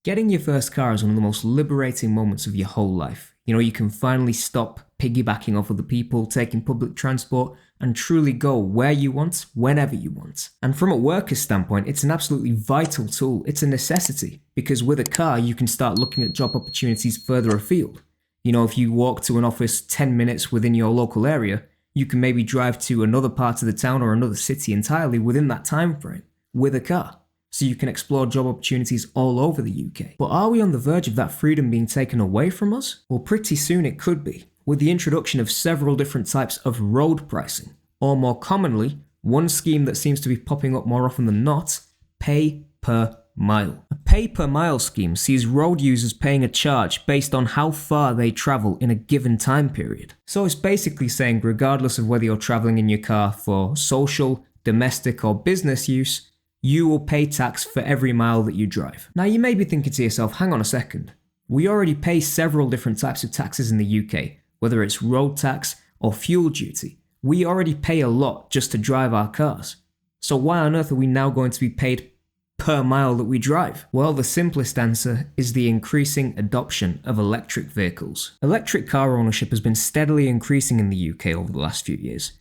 Getting your first car is one of the most liberating moments of your whole life. You can finally stop piggybacking off other people, taking public transport, and truly go where you want, whenever you want. And from a worker's standpoint, it's an absolutely vital tool. It's a necessity, because with a car, you can start looking at job opportunities further afield. If you walk to an office 10 minutes within your local area, you can maybe drive to another part of the town or another city entirely within that time frame with a car. So you can explore job opportunities all over the UK. But are we on the verge of that freedom being taken away from us? Well, pretty soon it could be, with the introduction of several different types of road pricing, or more commonly, one scheme that seems to be popping up more often than not, pay per mile. A pay per mile scheme sees road users paying a charge based on how far they travel in a given time period. So it's basically saying regardless of whether you're traveling in your car for social, domestic or business use, you will pay tax for every mile that you drive. Now you may be thinking to yourself, hang on a second, we already pay several different types of taxes in the UK, whether it's road tax or fuel duty. We already pay a lot just to drive our cars. So why on earth are we now going to be paid per mile that we drive? Well, the simplest answer is the increasing adoption of electric vehicles. Electric car ownership has been steadily increasing in the UK over the last few years.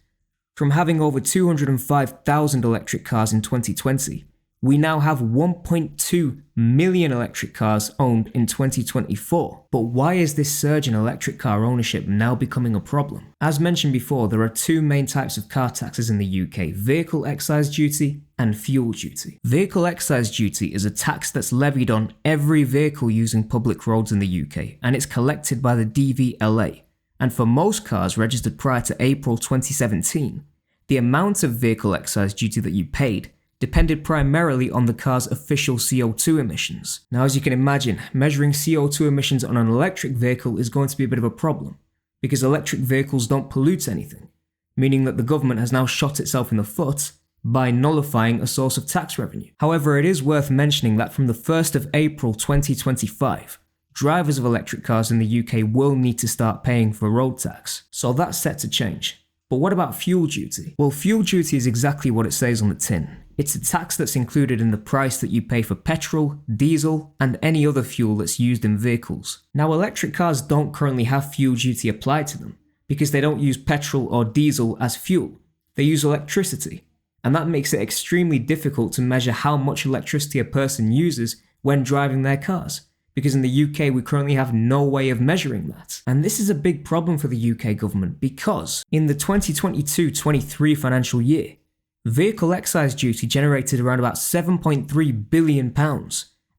From having over 205,000 electric cars in 2020, we now have 1.2 million electric cars owned in 2024. But why is this surge in electric car ownership now becoming a problem? As mentioned before, there are two main types of car taxes in the UK, vehicle excise duty and fuel duty. Vehicle excise duty is a tax that's levied on every vehicle using public roads in the UK, and it's collected by the DVLA. And for most cars registered prior to April 2017, the amount of vehicle excise duty that you paid depended primarily on the car's official CO2 emissions. Now, as you can imagine, measuring CO2 emissions on an electric vehicle is going to be a bit of a problem, because electric vehicles don't pollute anything, meaning that the government has now shot itself in the foot by nullifying a source of tax revenue. However, it is worth mentioning that from the 1st of April 2025, drivers of electric cars in the UK will need to start paying for road tax. So that's set to change. But what about fuel duty? Well, fuel duty is exactly what it says on the tin. It's a tax that's included in the price that you pay for petrol, diesel, and any other fuel that's used in vehicles. Now, electric cars don't currently have fuel duty applied to them because they don't use petrol or diesel as fuel. They use electricity. And that makes it extremely difficult to measure how much electricity a person uses when driving their cars, because in the UK we currently have no way of measuring that. And this is a big problem for the UK government, because in the 2022-23 financial year, vehicle excise duty generated around about £7.3 billion,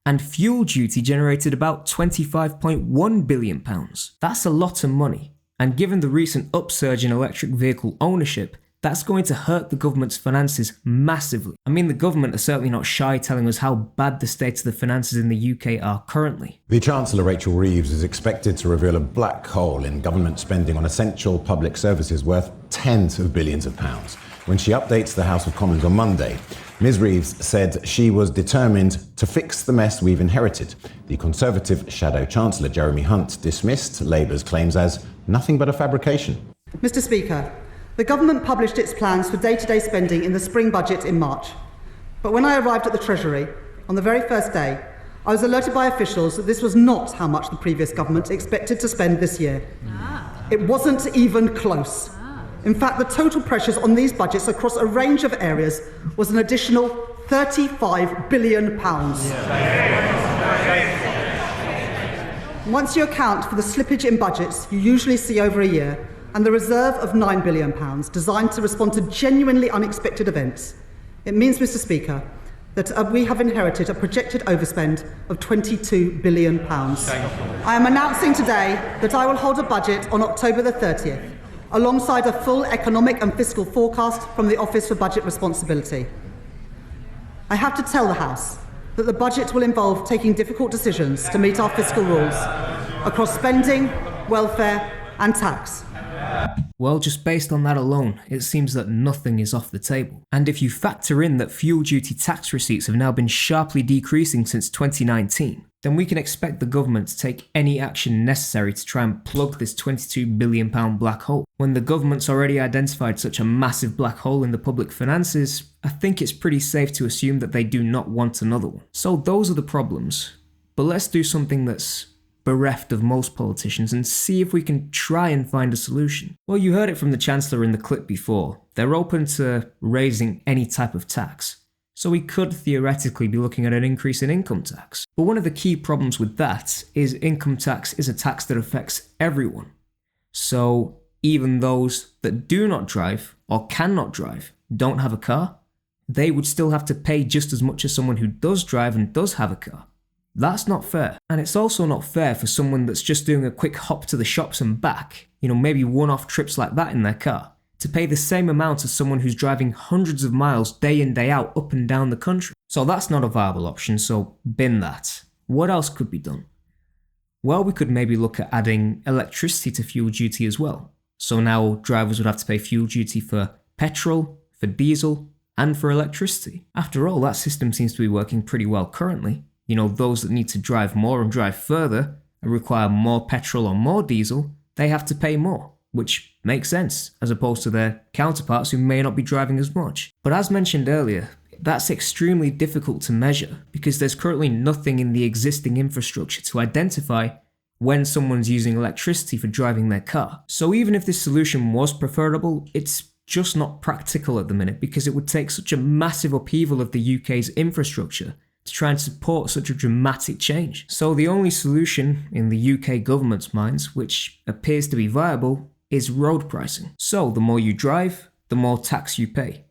and fuel duty generated about £25.1 billion. That's a lot of money, and given the recent upsurge in electric vehicle ownership, that's going to hurt the government's finances massively. I mean, the government are certainly not shy telling us how bad the state of the finances in the UK are currently. The Chancellor, Rachel Reeves, is expected to reveal a black hole in government spending on essential public services worth tens of billions of pounds. When she updates the House of Commons on Monday, Ms Reeves said she was determined to fix the mess we've inherited. The Conservative Shadow Chancellor, Jeremy Hunt, dismissed Labour's claims as nothing but a fabrication. Mr Speaker, the government published its plans for day-to-day spending in the spring budget in March. But when I arrived at the Treasury, on the very first day, I was alerted by officials that this was not how much the previous government expected to spend this year. It wasn't even close. In fact, the total pressures on these budgets across a range of areas was an additional £35 billion. Once you account for the slippage in budgets you usually see over a year, and the reserve of £9 billion designed to respond to genuinely unexpected events, it means, Mr Speaker, that we have inherited a projected overspend of £22 billion. I am announcing today that I will hold a budget on October the 30th, alongside a full economic and fiscal forecast from the Office for Budget Responsibility. I have to tell the House that the budget will involve taking difficult decisions to meet our fiscal rules across spending, welfare and tax. Well, just based on that alone, it seems that nothing is off the table. And if you factor in that fuel duty tax receipts have now been sharply decreasing since 2019, then we can expect the government to take any action necessary to try and plug this £22 billion black hole. When the government's already identified such a massive black hole in the public finances, I think it's pretty safe to assume that they do not want another one. So those are the problems. But let's do something that's bereft of most politicians and see if we can try and find a solution. Well, you heard it from the Chancellor in the clip before. They're open to raising any type of tax. So we could theoretically be looking at an increase in income tax. But one of the key problems with that is income tax is a tax that affects everyone. So even those that do not drive or cannot drive, don't have a car, they would still have to pay just as much as someone who does drive and does have a car. That's not fair. And it's also not fair for someone that's just doing a quick hop to the shops and back, maybe one-off trips like that in their car, to pay the same amount as someone who's driving hundreds of miles day in, day out, up and down the country. So that's not a viable option, so bin that. What else could be done? Well, we could maybe look at adding electricity to fuel duty as well. So now drivers would have to pay fuel duty for petrol, for diesel, and for electricity. After all, that system seems to be working pretty well currently. Those that need to drive more and drive further and require more petrol or more diesel, they have to pay more, which makes sense, as opposed to their counterparts who may not be driving as much. But as mentioned earlier, that's extremely difficult to measure because there's currently nothing in the existing infrastructure to identify when someone's using electricity for driving their car. So even if this solution was preferable, it's just not practical at the minute because it would take such a massive upheaval of the UK's infrastructure to try and support such a dramatic change. So the only solution in the UK government's minds, which appears to be viable, is road pricing. So the more you drive, the more tax you pay.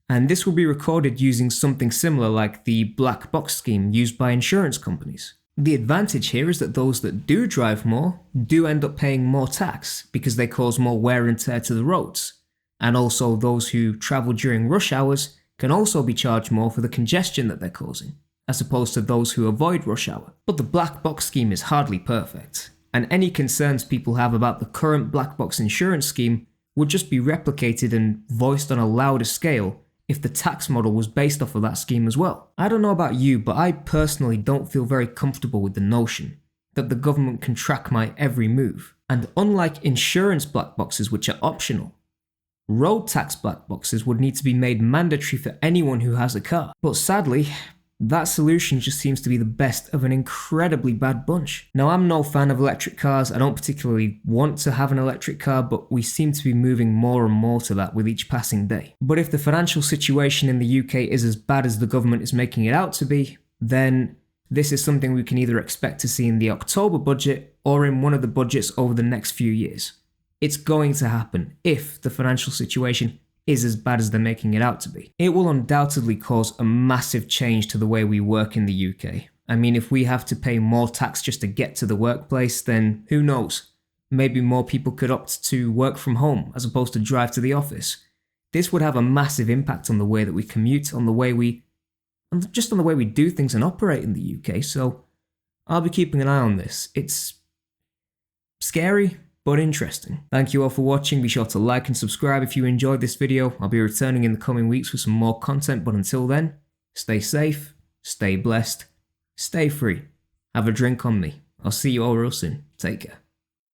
And this will be recorded using something similar like the black box scheme used by insurance companies. The advantage here is that those that do drive more do end up paying more tax because they cause more wear and tear to the roads. And also those who travel during rush hours can also be charged more for the congestion that they're causing, as opposed to those who avoid rush hour. But the black box scheme is hardly perfect, and any concerns people have about the current black box insurance scheme would just be replicated and voiced on a louder scale if the tax model was based off of that scheme as well. I don't know about you, but I personally don't feel very comfortable with the notion that the government can track my every move. And unlike insurance black boxes, which are optional, road tax black boxes would need to be made mandatory for anyone who has a car. But sadly, that solution just seems to be the best of an incredibly bad bunch. Now, I'm no fan of electric cars. I don't particularly want to have an electric car, but we seem to be moving more and more to that with each passing day. But if the financial situation in the UK is as bad as the government is making it out to be, then this is something we can either expect to see in the October budget or in one of the budgets over the next few years. It's going to happen if the financial situation is as bad as they're making it out to be. It will undoubtedly cause a massive change to the way we work in the UK. I mean, if we have to pay more tax just to get to the workplace, then who knows? Maybe more people could opt to work from home as opposed to drive to the office. This would have a massive impact on the way that we commute, on the way we do things and operate in the UK. So I'll be keeping an eye on this. It's scary, but interesting. Thank you all for watching. Be sure to like and subscribe if you enjoyed this video. I'll be returning in the coming weeks with some more content, but until then, stay safe, stay blessed, stay free. Have a drink on me. I'll see you all real soon. Take care.